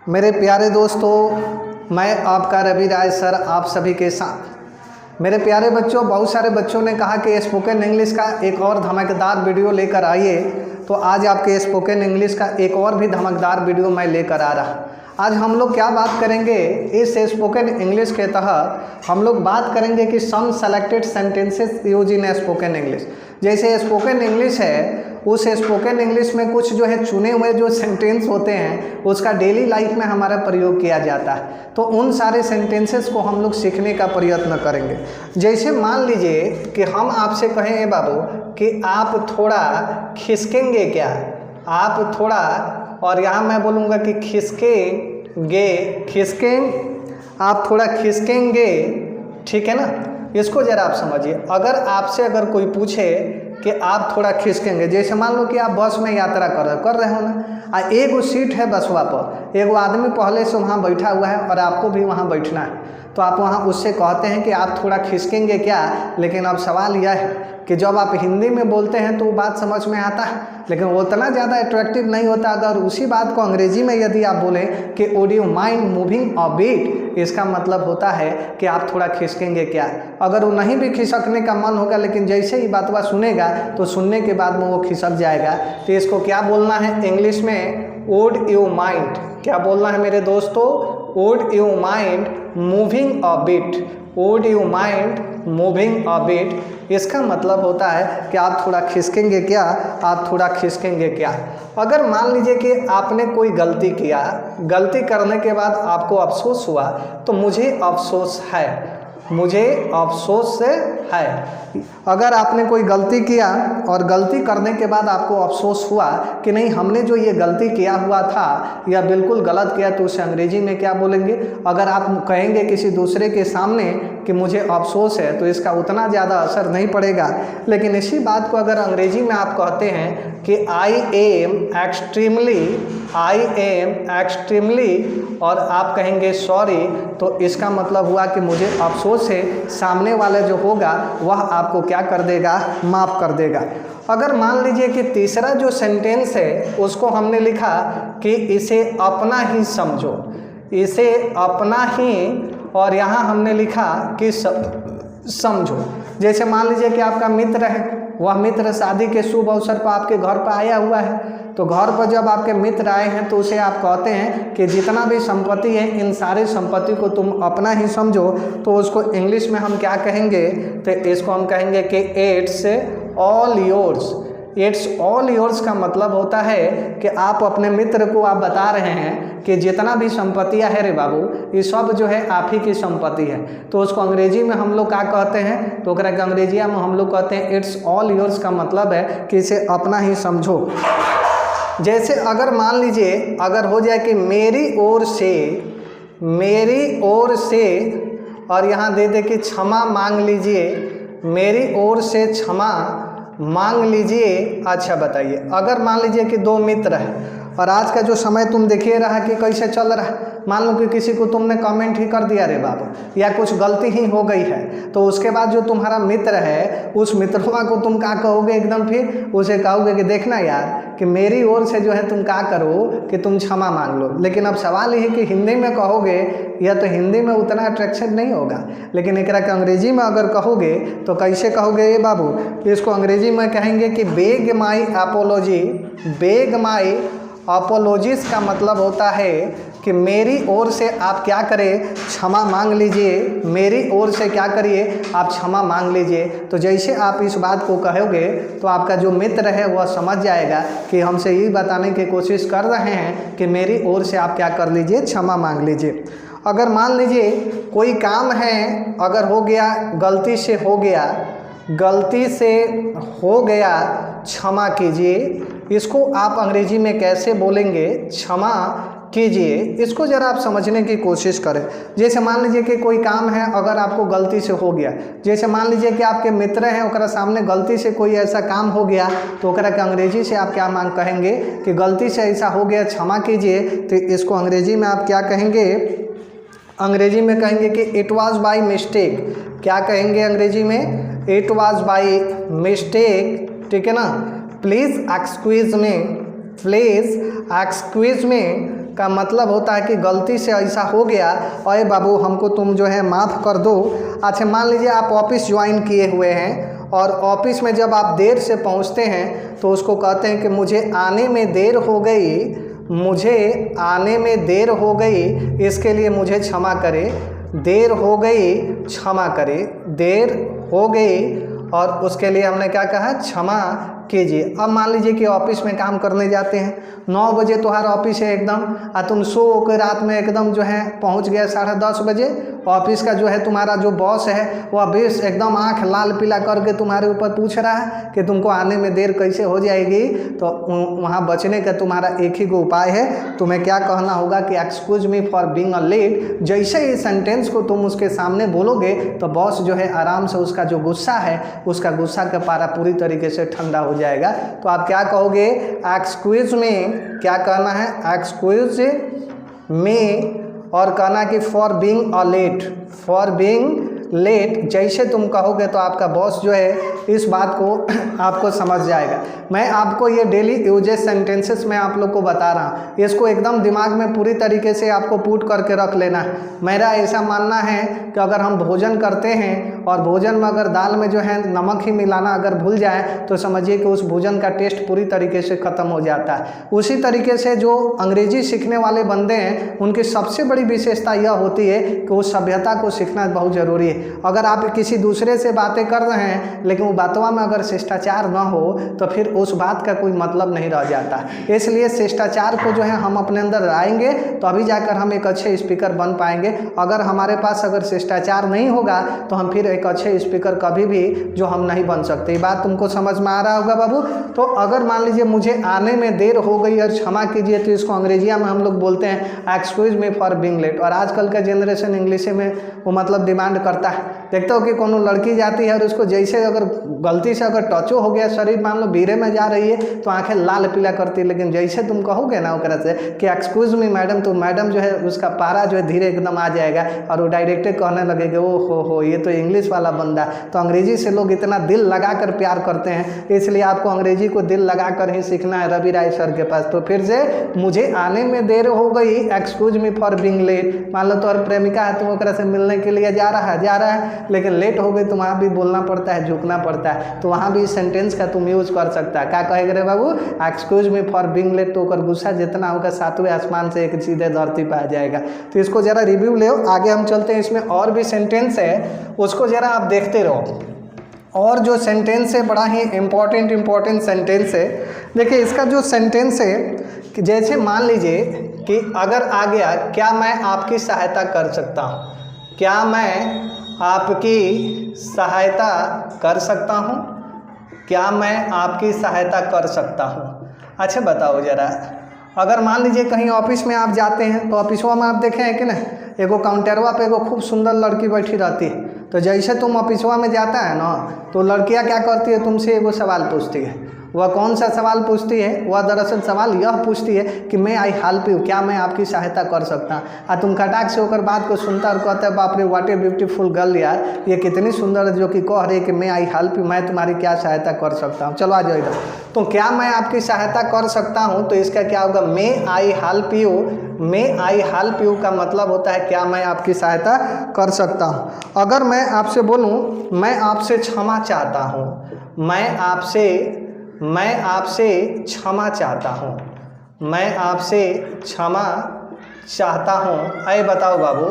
मेरे प्यारे दोस्तों, मैं आपका रवि राय सर आप सभी के साथ। मेरे प्यारे बच्चों, बहुत सारे बच्चों ने कहा कि स्पोकन इंग्लिश का एक और धमाकेदार वीडियो लेकर आइए, तो आज आपके स्पोकन इंग्लिश का एक और भी धमाकेदार वीडियो मैं लेकर आ रहा। आज हम लोग क्या बात करेंगे, इस स्पोकन इंग्लिश के तहत हम लोग बात करेंगे कि some selected sentences use in spoken English. जैसे स्पोकन इंग्लिश है, उस स्पोकन इंग्लिश में कुछ जो है चुने हुए जो सेंटेंस होते हैं उसका डेली लाइफ में हमारा प्रयोग किया जाता है, तो उन सारे सेंटेंसेस को हम लोग सीखने का प्रयत्न करेंगे। जैसे मान लीजिए कि हम आपसे कहें बाबू कि आप थोड़ा खिसकेंगे क्या, आप थोड़ा, और यहाँ मैं बोलूँगा कि खिसकेंगे, आप थोड़ा खिसकेंगे, ठीक है ना। इसको ज़रा आप समझिए। अगर कोई पूछे कि आप थोड़ा खिसकेंगे, जैसे मान लो कि आप बस में यात्रा कर रहे हो ना, एगो सीट है बसवा पर, एगो आदमी पहले से वहाँ बैठा हुआ है और आपको भी वहाँ बैठना है, तो आप वहाँ उससे कहते हैं कि आप थोड़ा खिसकेंगे क्या। लेकिन अब सवाल यह है कि जब आप हिंदी में बोलते हैं तो वो बात समझ में आता है, लेकिन वो उतना ज़्यादा अट्रैक्टिव नहीं होता। अगर उसी बात को अंग्रेजी में यदि आप बोलें कि would you mind moving a bit, इसका मतलब होता है कि आप थोड़ा खिसकेंगे क्या। अगर वो नहीं भी खिसकने का मन होगा, लेकिन जैसे ही बात सुनेगा तो सुनने के बाद में वो खिसक जाएगा। तो इसको क्या बोलना है इंग्लिश में, वुड यू माइंड। क्या बोलना है मेरे दोस्तों, would you mind moving a bit, would you mind moving a bit. इसका मतलब होता है कि आप थोड़ा खिसकेंगे क्या, आप थोड़ा खिसकेंगे क्या। अगर मान लीजिए कि आपने कोई गलती किया, गलती करने के बाद आपको अफसोस हुआ, तो मुझे अफसोस है, मुझे अफसोस से है। अगर आपने कोई गलती किया और गलती करने के बाद आपको अफसोस हुआ कि नहीं, हमने जो ये गलती किया हुआ था या बिल्कुल गलत किया, तो उसे अंग्रेजी में क्या बोलेंगे। अगर आप कहेंगे किसी दूसरे के सामने कि मुझे अफसोस है, तो इसका उतना ज़्यादा असर नहीं पड़ेगा। लेकिन इसी बात को अगर अंग्रेजी में आप कहते हैं कि आई एम एक्सट्रीमली और आप कहेंगे सॉरी, तो इसका मतलब हुआ कि मुझे अफसोस है, सामने वाला जो होगा वह आपको क्या कर देगा, माफ़ कर देगा। अगर मान लीजिए कि तीसरा जो सेंटेंस है उसको हमने लिखा कि इसे अपना ही समझो, इसे अपना ही, और यहाँ हमने लिखा कि समझो। जैसे मान लीजिए कि आपका मित्र है, वह मित्र शादी के शुभ अवसर पर आपके घर पर आया हुआ है, तो घर पर जब आपके मित्र आए हैं तो उसे आप कहते हैं कि जितना भी संपत्ति है इन सारे संपत्ति को तुम अपना ही समझो। तो उसको इंग्लिश में हम क्या कहेंगे, तो इसको हम कहेंगे कि it's all yours. It's all yours का मतलब होता है कि आप अपने मित्र को आप बता रहे हैं कि जितना भी संपत्तियां है रे बाबू, ये सब जो है आप ही की संपत्ति है। तो उसको अंग्रेजी में हम लोग क्या कहते हैं, तो ओकरा के अंग्रेजी में हम लोग कहते हैं इट्स ऑल योर्स का मतलब है कि इसे अपना ही समझो। जैसे अगर मान लीजिए अगर हो जाए कि मेरी ओर से, और यहाँ दे दे कि क्षमा मांग लीजिए, मेरी ओर से क्षमा मांग लीजिए। अच्छा बताइए, अगर मान लीजिए कि दो मित्र हैं और आज का जो समय तुम देखिए रहा कि कैसे चल रहा है, मान लो कि किसी को तुमने कमेंट ही कर दिया रे बाबू, या कुछ गलती ही हो गई है, तो उसके बाद जो तुम्हारा मित्र है उस मित्रवा को तुम क्या कहोगे, एकदम फिर उसे कहोगे कि देखना यार कि मेरी ओर से जो है तुम क्या करो कि तुम क्षमा मांग लो। लेकिन अब सवाल ये है कि हिंदी में कहोगे या तो हिंदी में उतना अट्रैक्शन नहीं होगा, लेकिन एक के अंग्रेजी में अगर कहोगे तो कैसे कहोगे ये बाबू, इसको अंग्रेजी में कहेंगे कि बेग माई अपोलॉजी। बेग माई अपोलॉजीज का मतलब होता है कि मेरी ओर से आप क्या करें, क्षमा मांग लीजिए, मेरी ओर से क्या करिए, आप क्षमा मांग लीजिए। तो जैसे आप इस बात को कहोगे तो आपका जो मित्र है वह समझ जाएगा कि हमसे यही बताने की कोशिश कर रहे हैं कि मेरी ओर से आप क्या कर लीजिए, क्षमा मांग लीजिए। अगर मान लीजिए कोई काम है, अगर हो गया, गलती से हो गया, क्षमा कीजिए। इसको आप अंग्रेजी में कैसे बोलेंगे, क्षमा कीजिए। इसको ज़रा आप समझने की कोशिश करें। जैसे मान लीजिए कि कोई काम है, अगर आपको गलती से हो गया, जैसे मान लीजिए कि आपके मित्र हैं, ओकरा सामने गलती से कोई ऐसा काम हो गया, तो ओकरा के अंग्रेजी से आप क्या मांग कहेंगे कि गलती से ऐसा हो गया, क्षमा कीजिए। तो इसको अंग्रेजी में आप क्या कहेंगे, अंग्रेजी में कहेंगे कि इट वॉज बाई मिस्टेक। क्या कहेंगे अंग्रेजी में, इट वॉज बाई मिस्टेक, ठीक है ना। प्लीज़ एक्सक्यूज़ मी, का मतलब होता है कि गलती से ऐसा हो गया, अरे बाबू हमको तुम जो है माफ़ कर दो। अच्छा मान लीजिए आप ऑफिस ज्वाइन किए हुए हैं और ऑफिस में जब आप देर से पहुंचते हैं तो उसको कहते हैं कि मुझे आने में देर हो गई, मुझे आने में देर हो गई, इसके लिए मुझे क्षमा करे, देर हो गई क्षमा करे, देर हो गई और उसके लिए हमने क्या कहा, क्षमा कीजिए। अब मान लीजिए कि ऑफिस में काम करने जाते हैं, 9 बजे तुम्हारा ऑफिस है एकदम, और तुम सो के रात में एकदम जो है पहुंच गए 10:30 बजे। ऑफिस का जो है तुम्हारा जो बॉस है वह बेस एकदम आंख लाल पीला करके तुम्हारे ऊपर पूछ रहा है कि तुमको आने में देर कैसे हो जाएगी। तो वहाँ बचने का तुम्हारा एक ही उपाय है, तुम्हें क्या कहना होगा कि excuse me for being a late. जैसे ही सेंटेंस को तुम उसके सामने बोलोगे तो बॉस जो है आराम से उसका जो गुस्सा है, उसका गुस्सा का पारा पूरी तरीके से ठंडा हो जाएगा। तो आप क्या कहोगे, एक्सक्यूज में क्या कहना है, एक्सक्यूज मी, और कहना कि for being a late, for being late. जैसे तुम कहोगे तो आपका बॉस जो है इस बात को आपको समझ जाएगा। मैं आपको ये डेली यूजेस सेंटेंसेस में आप लोग को बता रहा हूँ, इसको एकदम दिमाग में पूरी तरीके से आपको पुट करके रख लेना है। मेरा ऐसा मानना है कि अगर हम भोजन करते हैं और भोजन में अगर दाल में जो है नमक ही मिलाना अगर भूल जाए तो समझिए कि उस भोजन का टेस्ट पूरी तरीके से ख़त्म हो जाता है। उसी तरीके से जो अंग्रेजी सीखने वाले बंदे हैं उनकी सबसे बड़ी विशेषता यह होती है कि वो सभ्यता को सीखना बहुत ज़रूरी है। अगर आप किसी दूसरे से बातें कर रहे हैं लेकिन वो बातों में अगर शिष्टाचार न हो तो फिर उस बात का कोई मतलब नहीं रह जाता। इसलिए शिष्टाचार को जो है हम अपने अंदर लाएंगे तो अभी जाकर हम एक अच्छे स्पीकर बन पाएंगे। अगर हमारे पास अगर शिष्टाचार नहीं होगा तो हम फिर एक अच्छे स्पीकर कभी भी जो हम नहीं बन सकते। ये बात तुमको समझ में आ रहा होगा बाबू। तो अगर मान लीजिए मुझे आने में देर हो गई और क्षमा कीजिए तो इसको अंग्रेजिया में हम लोग बोलते हैं excuse me for being late. और आजकल का जनरेशन इंग्लिश में वो मतलब डिमांड करता है। देखते हो कि कोनो लड़की जाती है और उसको जैसे अगर गलती से अगर टचो हो गया शरीर, मान लो बीरे में जा रही है तो आंखें लाल पीला करती है, लेकिन जैसे तुम कहोगे ना ओकरा से कि एक्सक्यूज मी मैडम, तो मैडम जो है उसका पारा जो है धीरे एकदम आ जाएगा और वो डायरेक्ट कहने लगेगा ओ हो ये तो इंग्लिश वाला बंदा। तो अंग्रेजी से लोग इतना दिल लगा कर प्यार करते हैं, इसलिए आपको अंग्रेजी को दिल लगा कर ही सीखना है रवि राय सर के पास। तो फिर से मुझे आने में देर हो गई, excuse me for being late. मान लो तो और प्रेमिका है, तुम ओकरा से मिलने के लिए जा रहा है लेकिन लेट हो गई तो वहाँ भी बोलना पड़ता है, झुकना पड़ता है। तो वहाँ भी इस सेंटेंस का तुम यूज कर सकता है। क्या कहेगा रे बाबू, excuse me for being late. तो ओकर गुस्सा जितना होगा 7वें आसमान से एक सीधे धरती पर आ जाएगा। तो इसको जरा रिव्यू ले, आगे हम चलते हैं। इसमें और भी सेंटेंस है, उसको जरा आप देखते रहो। और जो सेंटेंस है बड़ा ही इम्पोर्टेंट सेंटेंस है। देखिए इसका जो सेंटेंस है कि जैसे मान लीजिए कि अगर आ गया, क्या मैं आपकी सहायता कर सकता हूँ, क्या मैं आपकी सहायता कर सकता हूँ, क्या मैं आपकी सहायता कर सकता हूँ। अच्छा बताओ जरा, अगर मान लीजिए कहीं ऑफिस में आप जाते हैं तो ऑफिसवा में आप देखे हैं कि ना एगो काउंटरवा पे एगो खूब सुंदर लड़की बैठी रहती है। तो जैसे तुम ऑफिसवा में जाता है ना तो लड़कियां क्या करती है, तुमसे एगो सवाल पूछती है। वह कौन सा सवाल पूछती है, वह दरअसल सवाल यह पूछती है कि मैं आई हेल्प यू, क्या मैं आपकी सहायता कर सकता हूँ। और तुम खटाक से होकर बात को सुनता और कहते बाप रे व्हाट ए ब्यूटीफुल गर्ल, यार ये कितनी सुंदर है जो कि कह रही है कि मैं आई हेल्प यू, मैं तुम्हारी क्या सहायता कर सकता हूँ। चलो आ जाओ इधर। तो क्या मैं आपकी सहायता कर सकता हूँ, तो इसका क्या होगा, may I help you. May I help you का मतलब होता है क्या मैं आपकी सहायता कर सकता हूँ। अगर मैं आपसे बोलूँ मैं आपसे क्षमा चाहता हूँ, मैं आपसे क्षमा चाहता हूँ, मैं आपसे क्षमा चाहता हूँ। अरे बताओ बाबू,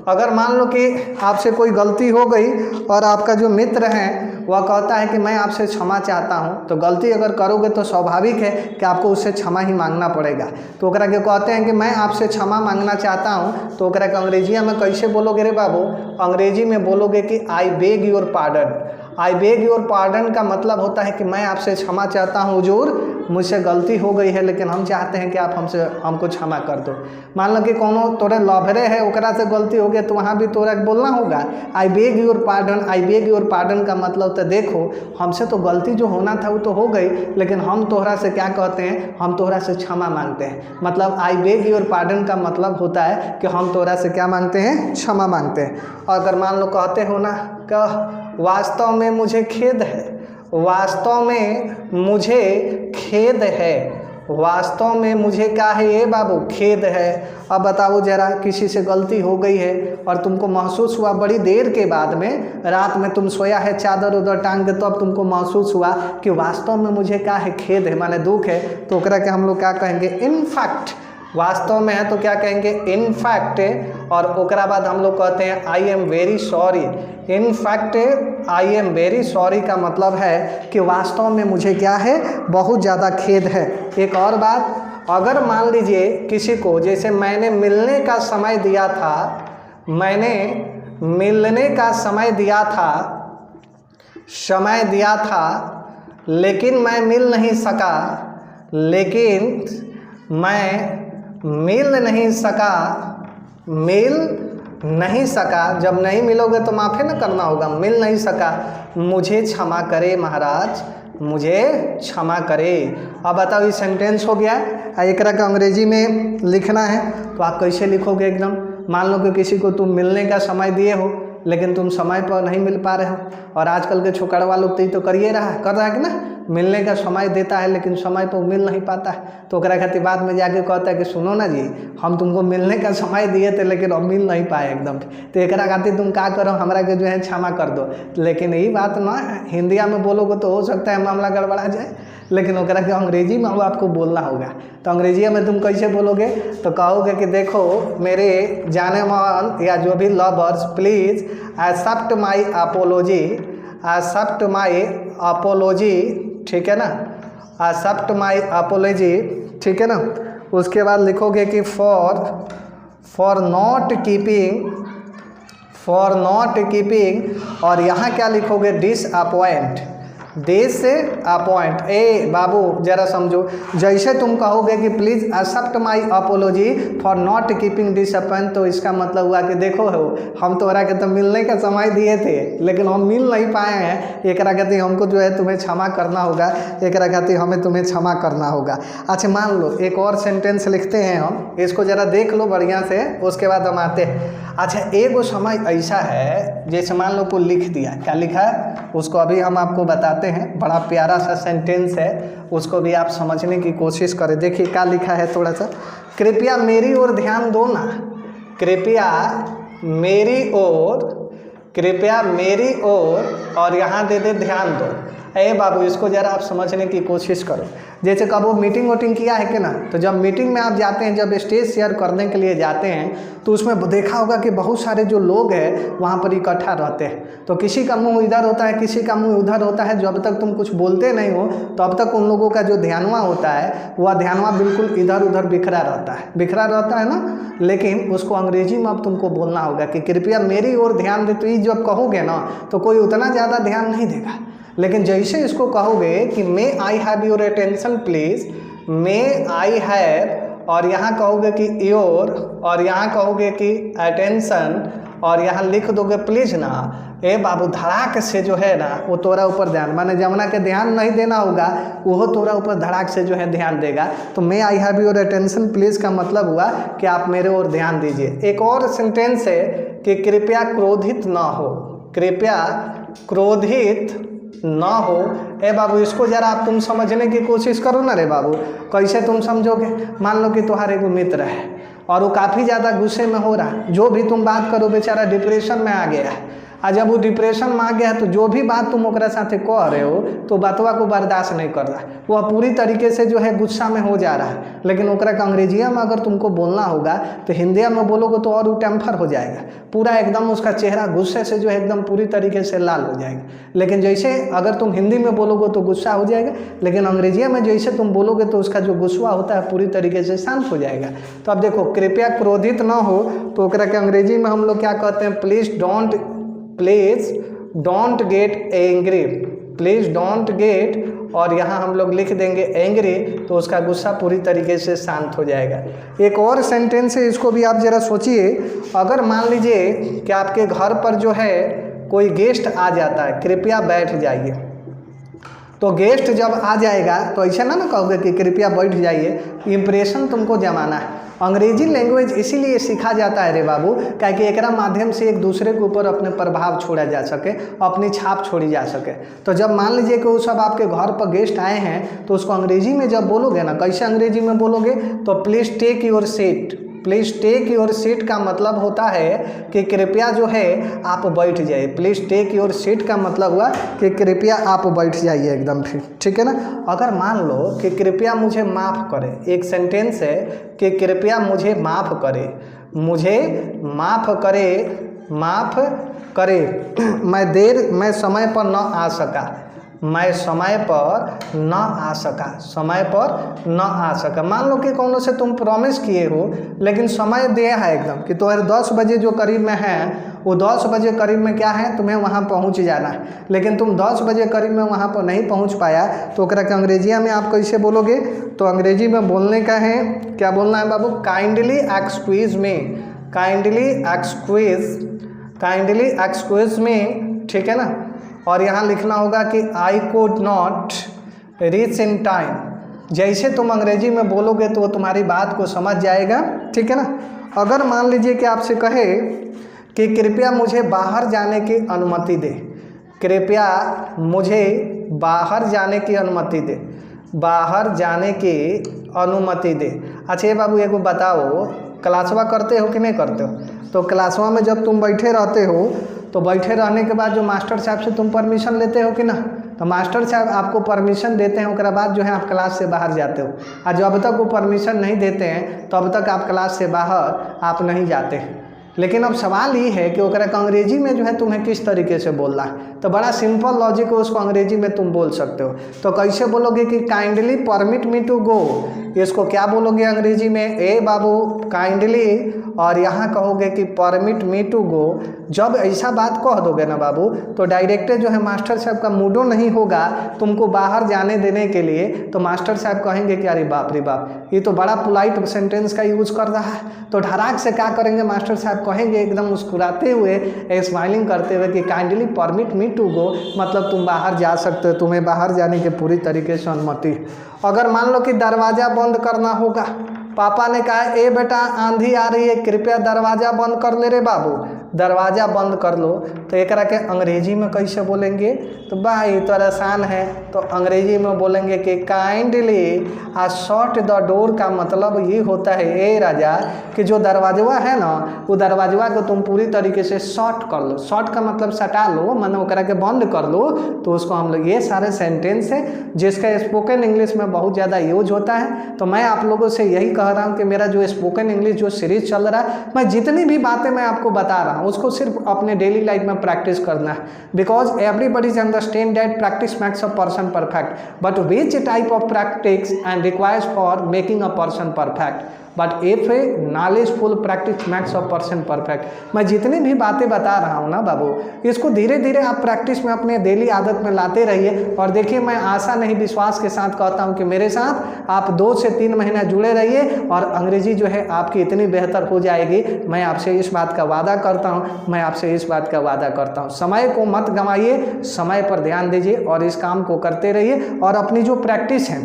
अगर मान लो कि आपसे कोई गलती हो गई और आपका जो मित्र है वह कहता है कि मैं आपसे क्षमा चाहता हूँ, तो गलती अगर करोगे तो स्वाभाविक है कि आपको उससे क्षमा ही मांगना पड़ेगा। तो ओकरा के कहते हैं कि मैं आपसे क्षमा मांगना चाहता हूँ, तो ओकरा के अंग्रेजिया में कैसे बोलोगे रे बाबू, अंग्रेजी में बोलोगे कि I beg your pardon. I beg your pardon का मतलब होता है कि मैं आपसे क्षमा चाहता हूँ हुजूर, मुझसे गलती हो गई है लेकिन हम चाहते हैं कि आप हमको क्षमा कर दो। मान लो कि कोनो तोरे लभरे है ओकरा से गलती हो गया तो वहाँ भी तोरा बोलना होगा I beg your pardon. I beg your pardon का मतलब तो देखो हमसे तो गलती जो होना था वो तो हो गई, लेकिन हम तोहरा से क्या कहते हैं, हम तोहरा से क्षमा मांगते हैं। मतलब आई बेग योर पार्डन का मतलब होता है कि हम तोहरा से क्या मांगते हैं, क्षमा मांगते हैं। अगर मान लो कहते हो ना कि वास्तव में मुझे खेद है, वास्तव में मुझे खेद है, वास्तव में मुझे क्या है ये बाबू, खेद है। अब बताओ जरा, किसी से गलती हो गई है और तुमको महसूस हुआ बड़ी देर के बाद में, रात में तुम सोया है चादर उधर टांग के, तो अब तुमको महसूस हुआ कि वास्तव में मुझे क्या है, खेद है, माने दुख है, तो ओकरा के हम लोग क्या कहेंगे, इनफैक्ट। वास्तव में है तो क्या कहेंगे, इनफैक्ट। और ओकरा बाद हम लोग कहते हैं I am very sorry. In fact I am very sorry का मतलब है कि वास्तव में मुझे क्या है, बहुत ज़्यादा खेद है। एक और बात, अगर मान लीजिए किसी को, जैसे मैंने मिलने का समय दिया था, मैंने मिलने का समय दिया था, लेकिन मैं मिल नहीं सका, मिल नहीं सका। जब नहीं मिलोगे तो माफ़ी न करना होगा, मिल नहीं सका, मुझे क्षमा करे महाराज, मुझे क्षमा करे। अब बताओ ये सेंटेंस हो गया। एक का अंग्रेजी में लिखना है तो आप कैसे लिखोगे एकदम। मान लो कि किसी को तुम मिलने का समय दिए हो लेकिन तुम समय पर नहीं मिल पा रहे हो, और आजकल के छोकड़वा लोग तो कर रहा है कि ना, मिलने का समय देता है लेकिन समय पर मिल नहीं पाता है, तो ओकरा खातिर बाद में जाके कहता है कि सुनो ना जी, हम तुमको मिलने का समय दिए थे लेकिन हम मिल नहीं पाए एकदम, तो एकरा खातिर तुम क्या करो, हमरा के जो है क्षमा कर दो। लेकिन यही बात ना हिंदिया में बोलोगे तो हो सकता है मामला गड़बड़ा जाए, लेकिन ओकरा के अंग्रेजी में आपको बोलना होगा। तो अंग्रेजी में तुम कैसे बोलोगे, तो कहोगे कि देखो मेरे जाने मान या जो भी lovers, please accept my apology, accept my apology, ठीक है ना, एक्सेप्ट माई अपोलॉजी, ठीक है ना। उसके बाद लिखोगे कि फॉर नॉट कीपिंग, और यहाँ क्या लिखोगे, डिसअपॉइंट। ए बाबू जरा समझो, जैसे तुम कहोगे कि please accept my apology for not keeping disappoint, तो इसका मतलब हुआ कि देखो हम तोरा के तो मिलने का समय दिए थे लेकिन हम मिल नहीं पाए हैं, एकरा खातिर हमको जो है तुम्हें क्षमा करना होगा, एकरा खातिर हमें तुम्हें क्षमा करना होगा। अच्छा मान लो एक और सेंटेंस लिखते हैं हम, इसको ज़रा देख लो बढ़िया से, उसके बाद हम आते हैं। अच्छा एक समय ऐसा है, जैसे मान लो को लिख दिया, क्या लिखा है उसको अभी हम आपको बताते हैं, बड़ा प्यारा सा सेंटेंस है, उसको भी आप समझने की कोशिश करें। देखिए क्या लिखा है थोड़ा सा, कृपया मेरी ओर ध्यान दो ना, कृपया मेरी ओर, और यहाँ दे ध्यान दो। ए बाबू इसको ज़रा आप समझने की कोशिश करो। जैसे कब वो मीटिंग वोटिंग किया है कि ना, तो जब मीटिंग में आप जाते हैं, जब स्टेज शेयर करने के लिए जाते हैं, तो उसमें देखा होगा कि बहुत सारे जो लोग हैं वहाँ पर इकट्ठा रहते हैं, तो किसी का मुंह इधर होता है, किसी का मुंह उधर होता है। जब तक तुम कुछ बोलते नहीं हो तो अब तक उन लोगों का जो ध्यानवा होता है वह ध्यानवा बिल्कुल इधर उधर बिखरा रहता है ना। लेकिन उसको अंग्रेजी में अब तुमको बोलना होगा कि कृपया मेरी ओर ध्यान दे। तो ये जब कहोगे ना तो कोई उतना ज़्यादा ध्यान नहीं देगा, लेकिन जैसे इसको कहोगे कि may I have your attention please, may I have, और यहाँ कहोगे कि योर, और यहाँ कहोगे कि अटेंशन, और यहाँ लिख दोगे प्लीज़ ना, ए बाबू धड़ाक से जो है ना वो तोरा ऊपर ध्यान, माने जमुना के ध्यान नहीं देना होगा वो तोरा ऊपर धड़ाक से जो है ध्यान देगा। तो may I have your attention please का मतलब हुआ कि आप मेरे ओर ध्यान दीजिए। एक और सेंटेंस है कि कृपया क्रोधित ना हो, कृपया क्रोधित ना हो। ए बाबू इसको जरा आप तुम समझने की कोशिश करो ना रे बाबू, कैसे तुम समझोगे। मान लो कि तुम्हारे एगो मित्र है और वो काफ़ी ज़्यादा गुस्से में हो रहा है, जो भी तुम बात करो बेचारा डिप्रेशन में आ गया है, और जब वो डिप्रेशन में आ गया है तो जो भी बात तुम ओकरा साथे कह रहे हो तो बातवा को बर्दाश्त नहीं कर रहा, वह पूरी तरीके से जो है गुस्सा में हो जा रहा है। लेकिन ओकरा का अंग्रेजिया में अगर तुमको बोलना होगा तो हिंदिया में बोलोगे तो और वो टेम्पर हो जाएगा, पूरा एकदम उसका चेहरा गुस्से से जो है एकदम पूरी तरीके से लाल हो जाएगा। लेकिन जैसे अगर तुम हिंदी में बोलोगे तो गुस्सा हो जाएगा, लेकिन अंग्रेजिया में जैसे तुम बोलोगे तो उसका जो गुस्सा होता है पूरी तरीके से शांत हो जाएगा। तो अब देखो कृपया क्रोधित ना हो तो ओकरा के अंग्रेजी में हम लोग क्या कहते हैं, please don't get angry, please don't get, और यहाँ हम लोग लिख देंगे एंग्री, तो उसका गुस्सा पूरी तरीके से शांत हो जाएगा। एक और सेंटेंस है, इसको भी आप ज़रा सोचिए। अगर मान लीजिए कि आपके घर पर जो है कोई गेस्ट आ जाता है, कृपया बैठ जाइए, तो गेस्ट जब आ जाएगा तो ऐसा ना कहोगे कि कृपया बैठ जाइए, इम्प्रेशन तुमको जमाना है। अंग्रेजी लैंग्वेज इसीलिए सीखा जाता है रे बाबू, क्योंकि एकरा माध्यम से एक दूसरे के ऊपर अपने प्रभाव छोड़ा जा सके, अपनी छाप छोड़ी जा सके। तो जब मान लीजिए कि वो सब आपके घर पर गेस्ट आए हैं तो उसको अंग्रेजी में जब बोलोगे ना, कैसे अंग्रेजी में बोलोगे, तो please take your seat. Please take your seat का मतलब होता है कि कृपया जो है आप बैठ जाइए। प्लीज़ टेक योर सीट का मतलब हुआ कि कृपया आप बैठ जाइए एकदम फिर, ठीक है ना। अगर मान लो कि कृपया मुझे माफ़ करें, एक सेंटेंस है कि कृपया मुझे माफ़ करें, मुझे माफ़ करे, माफ़ करे, मैं समय पर न आ सका, मैं समय पर न आ सका, समय पर न आ सका। मान लो कि कौनों से तुम प्रॉमिस किए हो लेकिन समय दिया है एकदम कि तुम्हारे 10 बजे जो करीब में है, वो 10 बजे करीब में क्या है, तुम्हें वहाँ पहुँच जाना है, लेकिन तुम 10 बजे करीब में वहाँ पर नहीं पहुँच पाया, तो ओकरा के अंग्रेजिया में आप कैसे बोलोगे। तो अंग्रेजी में बोलने का है, क्या बोलना है बाबू, kindly excuse me, kindly excuse, kindly excuse me, ठीक है ना। और यहाँ लिखना होगा कि I could not reach in time. जैसे तुम अंग्रेजी में बोलोगे तो वो तुम्हारी बात को समझ जाएगा, ठीक है ना। अगर मान लीजिए कि आपसे कहे कि कृपया मुझे बाहर जाने की अनुमति दे, कृपया मुझे बाहर जाने की अनुमति दे, बाहर जाने की अनुमति दे। अच्छा ये बाबू एगो बताओ, क्लासवा करते हो कि नहीं करते हो। तो क्लासवा में जब तुम बैठे रहते हो तो बैठे रहने के बाद जो मास्टर साहब से तुम परमिशन लेते हो कि ना, तो मास्टर साहब आपको परमिशन देते हैं, उसके बाद जो है आप क्लास से बाहर जाते हो। और जब तक वो परमिशन नहीं देते हैं तब तक आप क्लास से बाहर आप नहीं जाते। लेकिन अब सवाल ये है कि ओकरा का अंग्रेजी में जो है तुम्हें किस तरीके से बोलना है। तो बड़ा सिंपल लॉजिक है, उसको अंग्रेजी में तुम बोल सकते हो। तो कैसे बोलोगे कि kindly permit me to go, इसको क्या बोलोगे अंग्रेजी में, ए बाबू काइंडली, और यहाँ कहोगे कि परमिट मी टू गो। जब ऐसा बात कह दोगे ना बाबू तो डायरेक्ट जो है मास्टर साहब का मूडो नहीं होगा तुमको बाहर जाने देने के लिए। तो मास्टर साहब कहेंगे कि अरे बाप रे बाप, ये तो बड़ा पोलाइट सेंटेंस का यूज कर रहा है। तो धड़ाक से क्या करेंगे, मास्टर साहब कहेंगे एकदम मुस्कुराते हुए, स्माइलिंग करते हुए कि kindly permit me to go, मतलब तुम बाहर जा सकते हो, तुम्हें बाहर जाने की पूरी तरीके से अनुमति। अगर मान लो कि दरवाज़ा बंद करना होगा, पापा ने कहा ए बेटा आंधी आ रही है, कृपया दरवाज़ा बंद कर ले रे बाबू, दरवाज़ा बंद कर लो। तो एकरा के अंग्रेजी में कैसे बोलेंगे, तो भाई तो आसान है। तो अंग्रेजी में बोलेंगे कि kindly a shut the door का मतलब ये होता है ए राजा कि जो दरवाजा है ना, वो दरवाजा को तुम पूरी तरीके से शॉर्ट कर लो। शॉर्ट का मतलब सटा लो, माने ओकरा के बंद कर लो। तो उसको हम लोग, ये सारे सेंटेंस है जिसका स्पोकन इंग्लिश में बहुत ज़्यादा यूज होता है। तो मैं आप लोगों से यही कह रहा हूँ कि मेरा जो स्पोकन इंग्लिश जो सीरीज चल रहा है, मैं जितनी भी बातें मैं आपको बता रहा हूँ उसको सिर्फ अपने डेली लाइफ में प्रैक्टिस करना है। Because everybody understand that practice makes a person perfect, but which type of practice and requires for making a person perfect, but if A knowledgeful practice makes a person perfect. मैं जितनी भी बातें बता रहा हूँ ना बाबू, इसको धीरे धीरे आप प्रैक्टिस में अपने डेली आदत में लाते रहिए। और देखिए, मैं आशा नहीं विश्वास के साथ कहता हूँ कि मेरे साथ आप 2 से 3 महीना जुड़े रहिए और अंग्रेजी जो है आपकी इतनी बेहतर हो जाएगी। मैं आपसे इस बात का वादा करता हूँ, मैं आपसे इस बात का वादा करता हूँ। समय को मत गंवाइए, समय पर ध्यान दीजिए और इस काम को करते रहिए। और अपनी जो प्रैक्टिस है,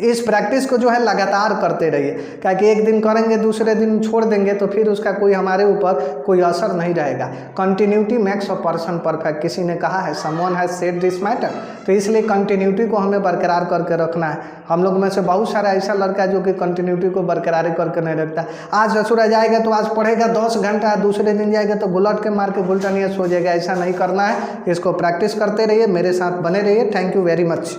इस प्रैक्टिस को जो है लगातार करते रहिए, क्योंकि एक दिन करेंगे दूसरे दिन छोड़ देंगे तो फिर उसका कोई हमारे ऊपर कोई असर नहीं रहेगा। Continuity makes a person perfect, किसी ने कहा है, someone has said this matter. तो इसलिए कंटिन्यूटी को हमें बरकरार करके रखना है। हम लोग में से बहुत सारा ऐसा लड़का है जो कि कंटिन्यूटी को बरकरार करके नहीं रखता। आज ससुरा जाएगा तो आज पढ़ेगा 10 घंटा, दूसरे दिन जाएगा तो गुलट के मार के गुलटनिया सो जाएगा। ऐसा नहीं करना है, इसको प्रैक्टिस करते रहिए, मेरे साथ बने रहिए। Thank you very much.